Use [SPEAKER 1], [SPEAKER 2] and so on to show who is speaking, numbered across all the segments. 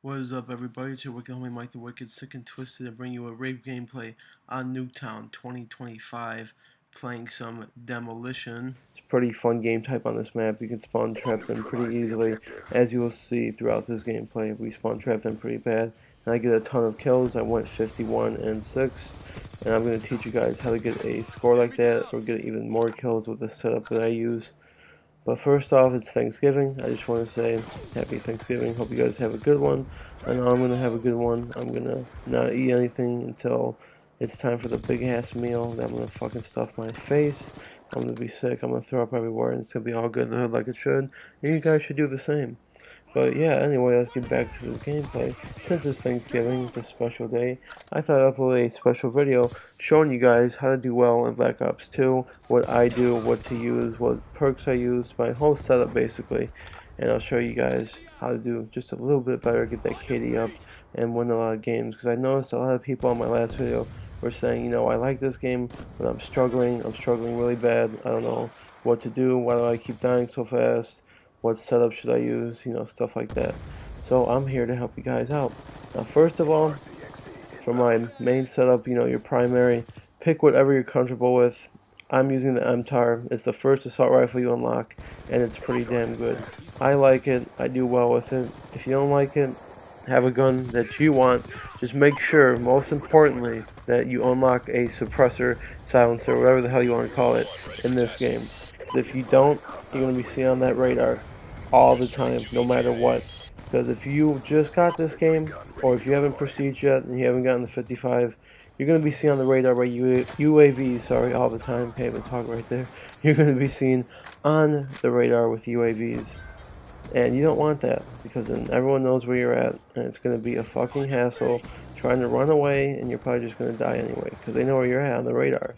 [SPEAKER 1] What is up, everybody? It's your wicked homie Mike the Wicked, sick and twisted, to bring you a rape gameplay on Nuketown 2025, playing some Demolition. It's a pretty fun game type on this map. You can spawn trap them pretty easily, as you will see throughout this gameplay. We spawn trap them pretty bad, and I get a ton of kills. I went 51 and 6, and I'm going to teach you guys how to get a score like that, or get even more kills with the setup that I use. But first off, it's Thanksgiving. I just want to say happy Thanksgiving. Hope you guys have a good one. I know I'm going to have a good one. I'm going to not eat anything until it's time for the big ass meal. Then I'm going to fucking stuff my face. I'm going to be sick. I'm going to throw up everywhere, and it's going to be all good in the hood like it should. And you guys should do the same. But yeah, anyway, let's get back to the gameplay. Since it's Thanksgiving, it's a special day, I thought I'd upload a special video showing you guys how to do well in Black Ops 2, what I do, what to use, what perks I use, my whole setup basically. And I'll show you guys how to do just a little bit better, get that KD up, and win a lot of games. Because I noticed a lot of people on my last video were saying, you know, I like this game, but I'm struggling really bad. I don't know what to do, why do I keep dying so fast? What setup should I use, you know, stuff like that. So I'm here to help you guys out. Now, first of all, for my main setup, you know, your primary, pick whatever you're comfortable with. I'm using the MTAR. It's the first assault rifle you unlock, and it's pretty damn good. I like it. I do well with it. If you don't like it, have a gun that you want. Just make sure, most importantly, that you unlock a suppressor, silencer, whatever the hell you want to call it, in this game. Because if you don't, you're going to be seeing on that radar all the time, no matter what. Because if you just got this game, or if you haven't prestige yet and you haven't gotten the 55, you're going to be seen on the radar by UAVs, all the time. Can't even talk right there. You're going to be seen on the radar with UAVs. And you don't want that, because then everyone knows where you're at, and it's going to be a fucking hassle trying to run away, and you're probably just going to die anyway, because they know where you're at on the radar.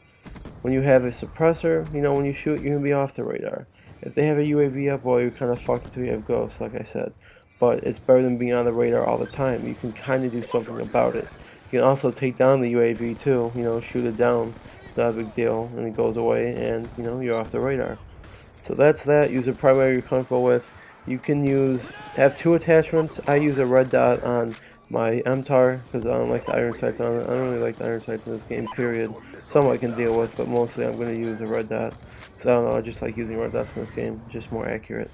[SPEAKER 1] When you have a suppressor, you know, when you shoot, you're going to be off the radar. If they have a UAV up, well, you're kind of fucked until you have ghosts, like I said. But it's better than being on the radar all the time. You can kind of do something about it. You can also take down the UAV too, you know, shoot it down. It's not a big deal, and it goes away, and, you know, you're off the radar. So that's that. Use a primary you're comfortable with. You can have two attachments. I use a red dot on my MTAR because I don't like the iron sights on it. I don't really like the iron sights in this game, period. Some I can deal with, but mostly I'm going to use a red dot. I don't know, I just like using red dots in this game, just more accurate.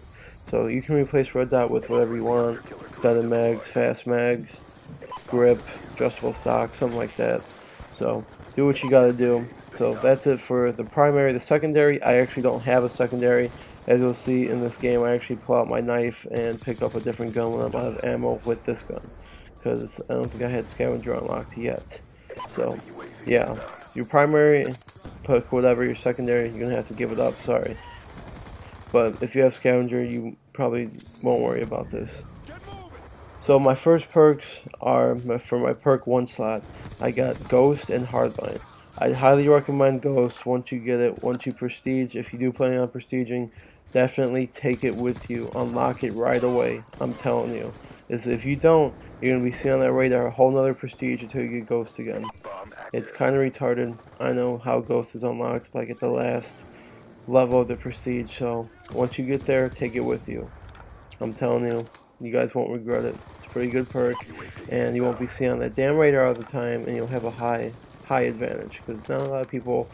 [SPEAKER 1] So you can replace red dot with whatever you want, extended mags, fast mags, grip, adjustable stock, something like that. So do what you gotta do. So that's it for the primary. The secondary, I actually don't have a secondary. As you'll see in this game, I actually pull out my knife and pick up a different gun when I'm out of ammo with this gun, because I don't think I had scavenger unlocked yet. So yeah, your primary, pick whatever. Your secondary, you're gonna have to give it up, sorry. But if you have scavenger, you probably won't worry about this. So my first perks are, for my perk 1 slot, I got Ghost and Hardline. I highly recommend Ghost once you get it, once you prestige. If you do plan on prestiging, definitely take it with you. Unlock it right away, I'm telling you. If you don't, you're going to be seeing on that radar a whole nother prestige until you get Ghost again. It's kind of retarded. I know how Ghost is unlocked, like at the last level of the prestige, so once you get there, take it with you. I'm telling you, you guys won't regret it. It's a pretty good perk, and you won't be seeing on that damn radar all the time, and you'll have a high advantage, because not a lot of people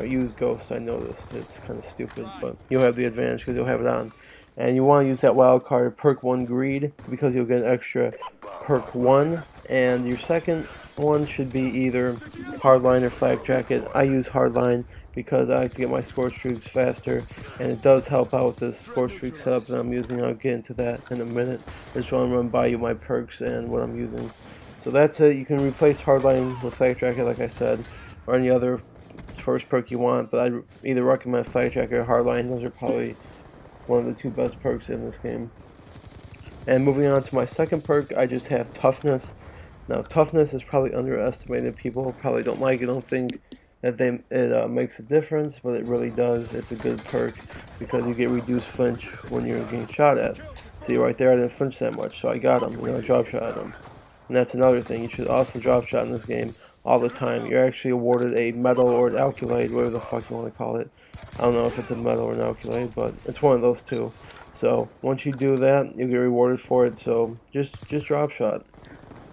[SPEAKER 1] use Ghost. I know this, it's kind of stupid, but you'll have the advantage because you'll have it on. And you want to use that wild card, perk 1 Greed, because you'll get an extra perk 1, and your second one should be either Hardline or Flak Jacket. I use Hardline because I like to get my score streaks faster, and it does help out with this score streak setup that I'm using. I'll get into that in a minute. I just want to run by you my perks and what I'm using. So that's it. You can replace Hardline with Flak Jacket, like I said, or any other first perk you want, but I'd either recommend Flak Jacket or Hardline. Those are probably one of the two best perks in this game. And moving on to my second perk, I just have Toughness. Now, Toughness is probably underestimated. People probably don't like it, don't think that it makes a difference, but it really does. It's a good perk because you get reduced flinch when you're getting shot at. See, right there, I didn't flinch that much, so I got him, you know, drop shot at him. And that's another thing, you should also drop shot in this game all the time. You're actually awarded a medal or an alkulade, whatever the fuck you want to call it. I don't know if it's a medal or an alkulade, but it's one of those two. So once you do that, you'll get rewarded for it. So just drop shot,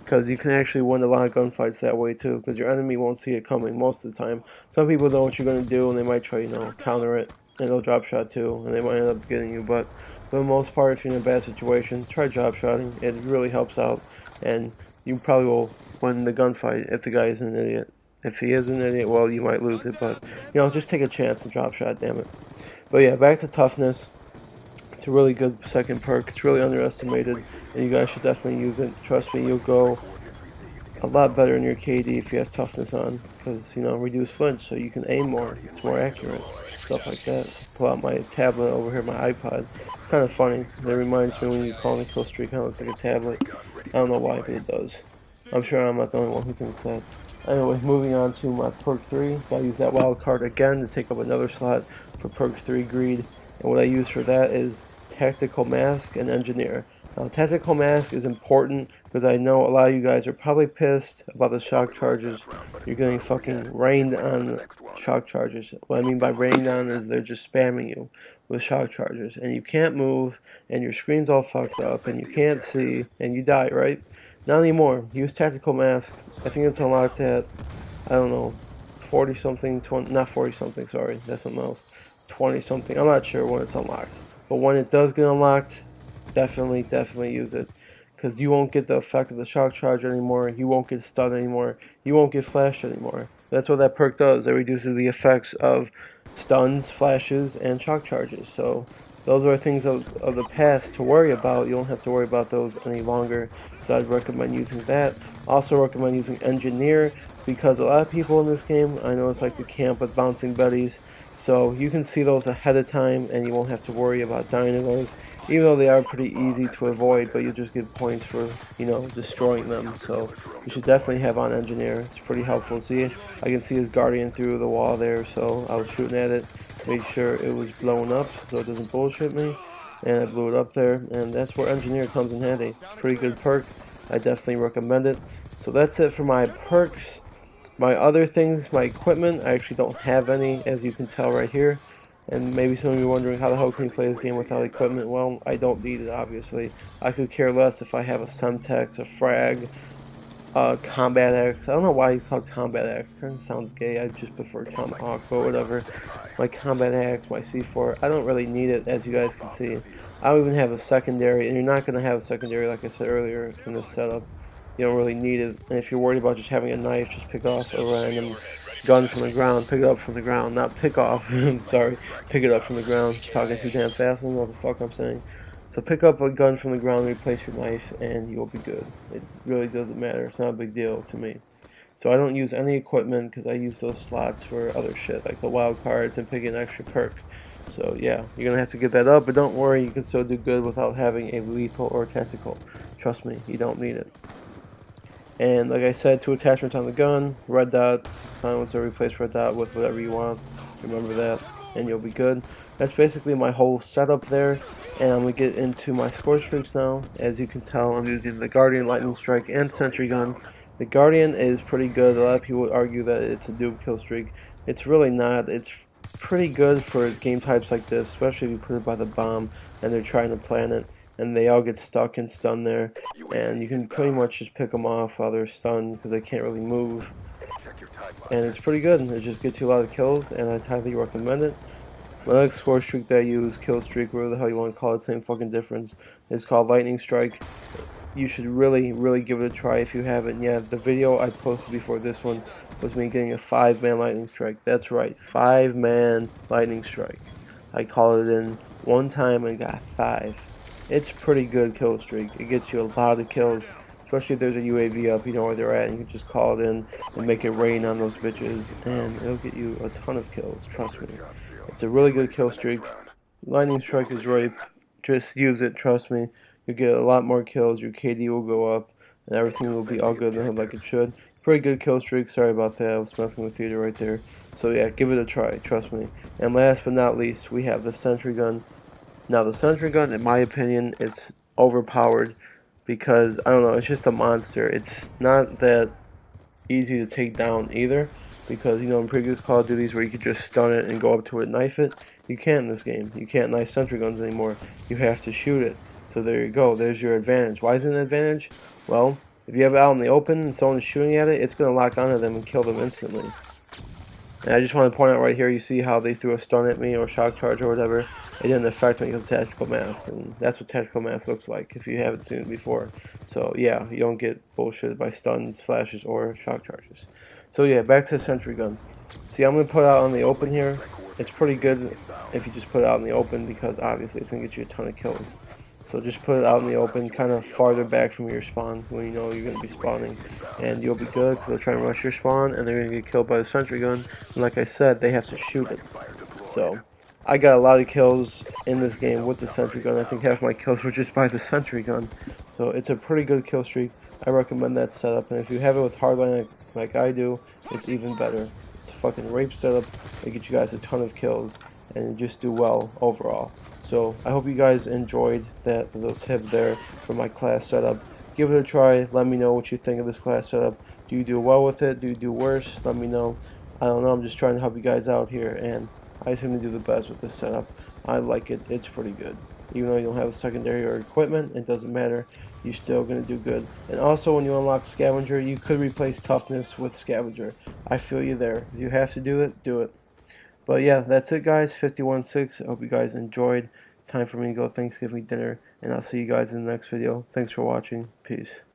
[SPEAKER 1] because you can actually win a lot of gunfights that way too, because your enemy won't see it coming most of the time. Some people know what you're going to do, and they might try, counter it, and they'll drop shot too, and they might end up getting you. But for the most part, if you're in a bad situation, try drop shotting. It really helps out, and you probably will win the gunfight if the guy is an idiot. If he is an idiot, well, you might lose it, but, just take a chance and drop shot, damn it. But yeah, back to toughness. It's a really good second perk. It's really underestimated, and you guys should definitely use it. Trust me, you'll go a lot better in your KD if you have toughness on, because, reduce flinch, so you can aim more. It's more accurate, stuff like that. Pull out my tablet over here, my iPod. It's kind of funny. It reminds me when you call me kill streak, kind of looks like a tablet. I don't know why, but it does. I'm sure I'm not the only one who thinks that. Anyway, moving on to my perk 3. Gotta use that wild card again to take up another slot for perk 3 greed. And what I use for that is Tactical Mask and Engineer. Now, Tactical Mask is important because I know a lot of you guys are probably pissed about the shock charges. You're getting fucking rained on shock charges. What I mean by rained on is they're just spamming you with shock charges. And you can't move, and your screen's all fucked up, and you can't see, and you die, right? Not anymore. Use Tactical Mask. I think it's unlocked at, I don't know, 40 something, 20, not 40 something, sorry, that's something else. 20 something, I'm not sure when it's unlocked. But when it does get unlocked, definitely use it. Because you won't get the effect of the shock charge anymore, you won't get stunned anymore, you won't get flashed anymore. That's what that perk does. It reduces the effects of stuns, flashes, and shock charges. So those are things of the past to worry about. You don't have to worry about those any longer. So I'd recommend using that. Also recommend using Engineer, because a lot of people in this game, I know it's like the camp with bouncing buddies. So you can see those ahead of time, and you won't have to worry about dying to those. Even though they are pretty easy to avoid, but you just get points for, destroying them. So you should definitely have on Engineer. It's pretty helpful. See, I can see his Guardian through the wall there, so I was shooting at it, made sure it was blown up so it doesn't bullshit me, and I blew it up there, and that's where Engineer comes in handy. Pretty good perk. I definitely recommend it. So that's it for my perks. My other things, my equipment, I actually don't have any, as you can tell right here. And maybe some of you are wondering, how the hell can you play this game without equipment? Well, I don't need it, obviously. I could care less if I have a Semtex, a Frag, a Combat Axe. I don't know why he's called Combat Axe. Kind of sounds gay. I just prefer Tomahawk, but whatever. My Combat Axe, my C4. I don't really need it, as you guys can see. I don't even have a secondary, and you're not going to have a secondary, like I said earlier, in this setup. You don't really need it. And if you're worried about just having a knife, just pick off a random gun from the ground. Pick it up from the ground. Not pick off. Sorry. Pick it up from the ground. Talking too damn fast. I don't know what the fuck I'm saying. So pick up a gun from the ground, replace your knife, and you'll be good. It really doesn't matter. It's not a big deal to me. So I don't use any equipment because I use those slots for other shit, like the wild cards and picking an extra perk. So yeah, you're going to have to get that up, but don't worry, you can still do good without having a lethal or tactical. Trust me, you don't need it. And like I said, 2 attachments on the gun, red dot, silencer, replace red dot with whatever you want. Remember that, and you'll be good. That's basically my whole setup there, and I'm going to get into my score streaks now. As you can tell, I'm using the Guardian, Lightning Strike, and Sentry Gun. The Guardian is pretty good. A lot of people would argue that it's a noob kill streak. It's really not. It's pretty good for game types like this, especially if you put it by the bomb and they're trying to plant it, and they all get stuck and stunned there, and you can pretty much just pick them off while they're stunned because they can't really move. And it's pretty good. It just gets you a lot of kills, and I highly recommend it. My next score streak that I use, kill streak, whatever the hell you want to call it, same fucking difference, is called Lightning Strike. You should really give it a try if you haven't. Yeah, the video I posted before this one was me getting a 5-man Lightning Strike. That's right, 5-man Lightning Strike. I called it in one time and got 5. It's pretty good kill streak. It gets you a lot of kills, especially if there's a UAV up, you know where they're at, and you can just call it in and make it rain on those bitches, and it'll get you a ton of kills, trust me. It's a really good kill streak. Lightning Strike is rape. Just use it, trust me. You'll get a lot more kills, your KD will go up, and everything will be all good in the hood like it should. Pretty good kill streak, sorry about that, I was messing with theater right there. So yeah, give it a try, trust me. And last but not least, we have the Sentry Gun. Now the Sentry Gun, in my opinion, is overpowered because, I don't know, it's just a monster. It's not that easy to take down either. because you know in previous Call of Duties where you could just stun it and go up to it and knife it, you can't in this game. You can't knife sentry guns anymore. You have to shoot it. So there you go. There's your advantage. Why is it an advantage? Well, if you have it out in the open and someone's shooting at it, it's going to lock onto them and kill them instantly. And I just want to point out right here, you see how they threw a stun at me or shock charge or whatever. It didn't affect me because of tactical math, and that's what tactical math looks like if you haven't seen it before. So yeah, you don't get bullshitted by stuns, flashes, or shock charges. So yeah, back to the sentry gun. See, I'm going to put it out on the open here. It's pretty good if you just put it out in the open because obviously it's going to get you a ton of kills. So just put it out in the open, kind of farther back from your spawn when you know you're going to be spawning. And you'll be good because they'll try and rush your spawn and they're going to get killed by the sentry gun. And like I said, they have to shoot it. So I got a lot of kills in this game with the sentry gun. I think half my kills were just by the sentry gun. So it's a pretty good kill streak. I recommend that setup. And if you have it with hardline like I do, it's even better. It's a fucking rape setup. It gets you guys a ton of kills and just do well overall. So I hope you guys enjoyed those tips there for my class setup. Give it a try. Let me know what you think of this class setup. Do you do well with it? Do you do worse? Let me know. I don't know. I'm just trying to help you guys out here, and I just want to do the best with this setup. I like it. It's pretty good. Even though you don't have a secondary or equipment, it doesn't matter. You're still going to do good. And also, when you unlock Scavenger, you could replace Toughness with Scavenger. I feel you there. If you have to do it, do it. But yeah, that's it guys, 51.6. I hope you guys enjoyed. Time for me to go Thanksgiving dinner, and I'll see you guys in the next video. Thanks for watching. Peace.